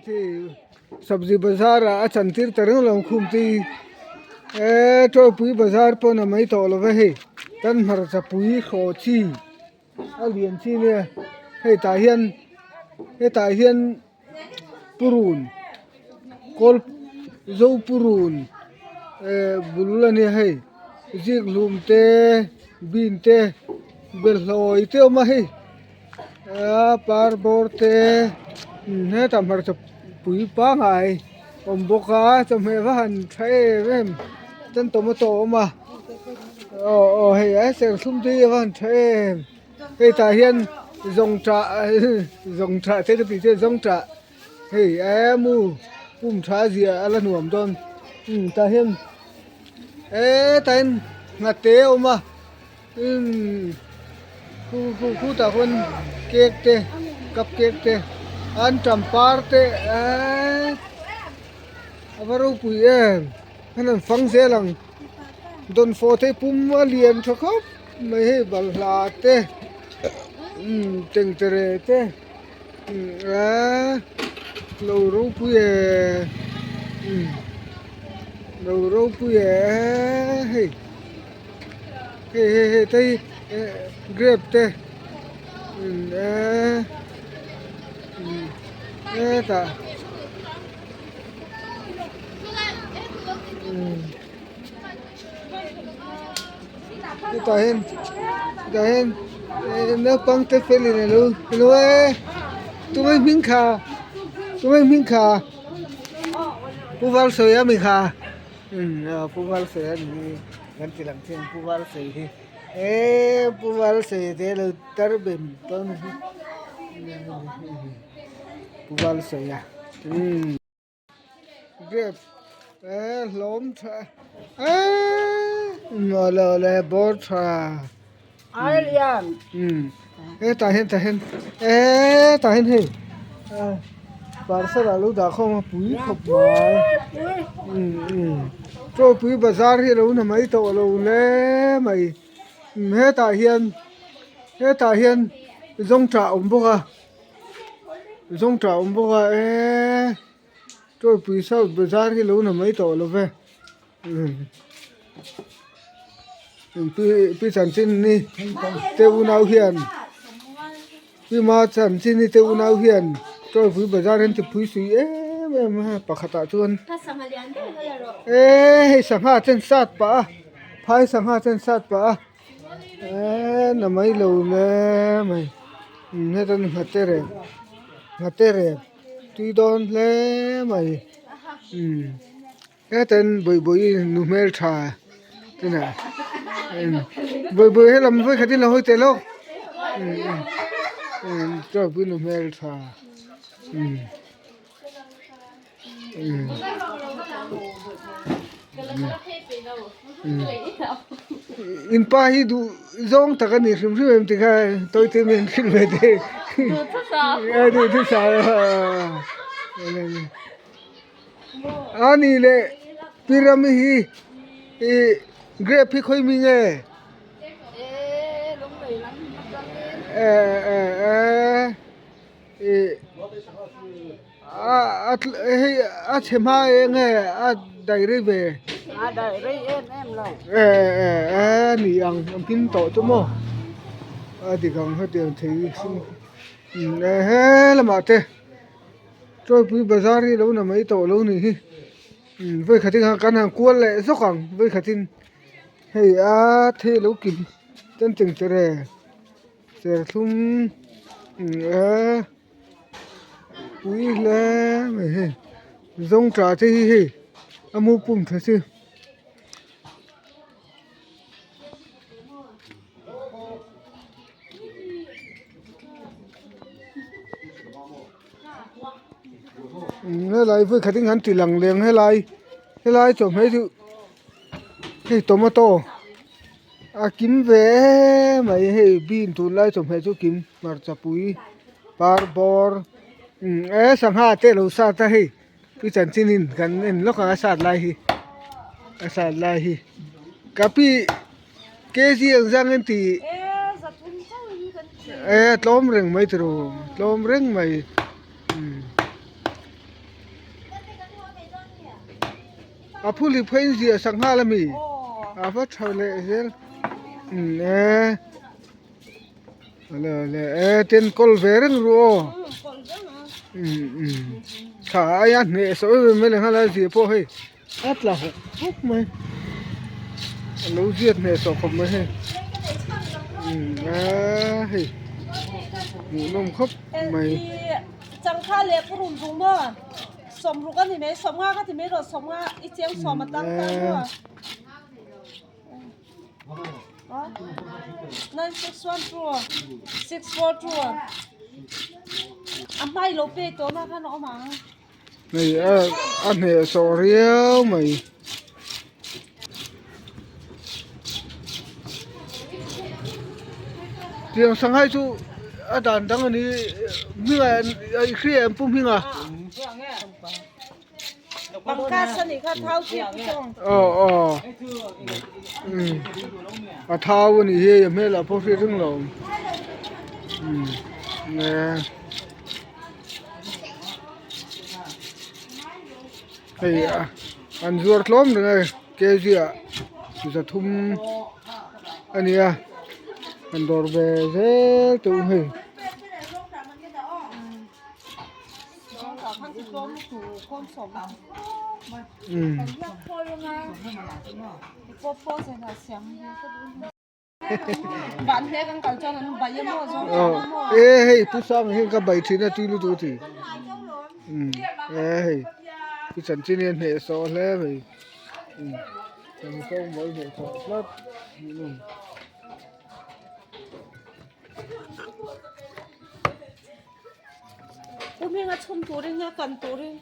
ที่สบซีบาซาร์อาชันติร์ตเรื่องลงคุมที่โจปุยบาซาร์ปนไม่ต่อเลยเฮ้ตันมาจะปุยขอชีอาเลียนชีเนี่ยให้ตาเฮียนปูรุนกอลโจปูรุนบุลลันเนี่ยให้จิกลุมเตบินเตเบลลอยเตอมาให้ปาร์บอร์เตเนี่ยทำมาจะปุยป้าไงผมบอกว่าจะไม่ว่าหันใช่ไหมจนตัวมาโตมาเฮ้ยเสร็จสุ่มที่ว่าหันใช่เฮ้ยตาเฮียนจงจ่าเทกติเจจงจ่าเฮ้ยมูปุ่มช้าเสียอะไรหน่วมต้นตาเฮียนตาเฮียนงัดเตะออกมาคู่ตาคนเก๊กเตะกับเก๊กเตะอันจำปาร์เตะapa rupu ya kan fang selang don fote pum alien thakop mai balate teng terete lo rupu ya lo rupu ya hey tai grab te ta ta hen nó băng tới phê này luôn tụi mình khá phú vào sợi á mình khá phú vào sợi này gần chỉ làm thêm phú vào sợi thì phú vào sợi thế là tар bền tao phú vào sợi à grab lốm thà mà là bớt thà Alien. ta hen hey parcel alu đã không pui khop mai cho pui bazar hi lo na mai to lo le mai he ta hian zong tra boka cho pui sao bazar hi lo na mai to lo ve pi chan chin ni te unau hian pi ma chan chin ni te unau hian cho pui bazar hen te pui sui em pakhata chuan hei sangha chen sat pa phai sangha chen sat pa na mai lo le mai ne tan ngatere tui don le mai ten boi nu mel tha thế nào bơi hay làm với khát tin là hơi tệ lắm cho bơi nó mel thà in pa hi du zong ta kan ni rim em ti kha tôi te men khin ve de du thu sa ani le pirami hi grab hi khoi mi nge chema nge dai re ve Dai ri em lo. Ni ang pin to to mo di gang ha de thei la ma te trôi pui bazar hi lo na mai to lo ni hi với khả tin kan hàng cuốn lệ dốc hàng với khả tin hey thế lâu kìm chân chừng sẽ thum quý lẽ mày giống trả thế hi amu pum thật sự hay lại với khả tin hắn chỉ lằng liền hay lại chồng hay thứ hey tomato kim về mày hey bin tu lại chồng hay chú kim mar chapui parbor sang ha te lo sa ta hey pi chan chinin kan en lo ka sa lai hi kapi kg ang en ti tlom reng mai tro tlom reng mai ผู้ลิเพิ่นเสียสังหาละมี โอ้ ว่าเท่าเลยเซลเลยเต็นกอลเวริงรัว คนเยอะนะ ขายันเนี่ยสวยไม่เลยฮะแล้วเสียพวกให้อัดละหกไหมเราเสียเนี่ยสองคนไหมให้เฮ้ยหมูนมครบ เอ็น ไหม ที่จังค่าเล็กรุ่มจุงบ่สมรู้กันที่ไหมสมงากันที่ไหมรถสมงาอีเจียงสมมาตั้งตั้งด้วยนั่น612ตัว642ตัวอ่ะไม่ลบไปตัวมาค่ะน้องมา นี่อันเนี่ยสอเรียวไหมเดี๋ยวสังให้ชูอาจารย์ตั้งอันนี้มีอะไรไอ้เครียมปุ่มพิงอ่ะ บังคับสนิทค่ะเท้าเทียบพี่จง อ๋อเท้าวันนี้เฮียไม่ละพวกที่ถึงเราเนี่ยเฮ้ยอันจวดล้มเลยเกจีอ่ะจะทุ่มอันนี้อ่ะอันดอร์เบเซตุ้มเฮ้ย ข้างที่ก้มถูก้มสมอยากพอยังไงก็พอเสร็จแล้วเสียงเยอะก็ดูบ้านเฮียกันก่อนจนนั้นใบยังมั่วจ้ะ เฮ้ยผู้สร้างเห็นกับใบทีน่ะตีลูกตัวทีเฮ้ยที่ฉันจีเนียนเหตุสอนแล้วเฮ้ยฉันต้องไว้เหตุสอนแล้วอุ้ยงั้นชมตัวเรื่องกันตัวเรื่อง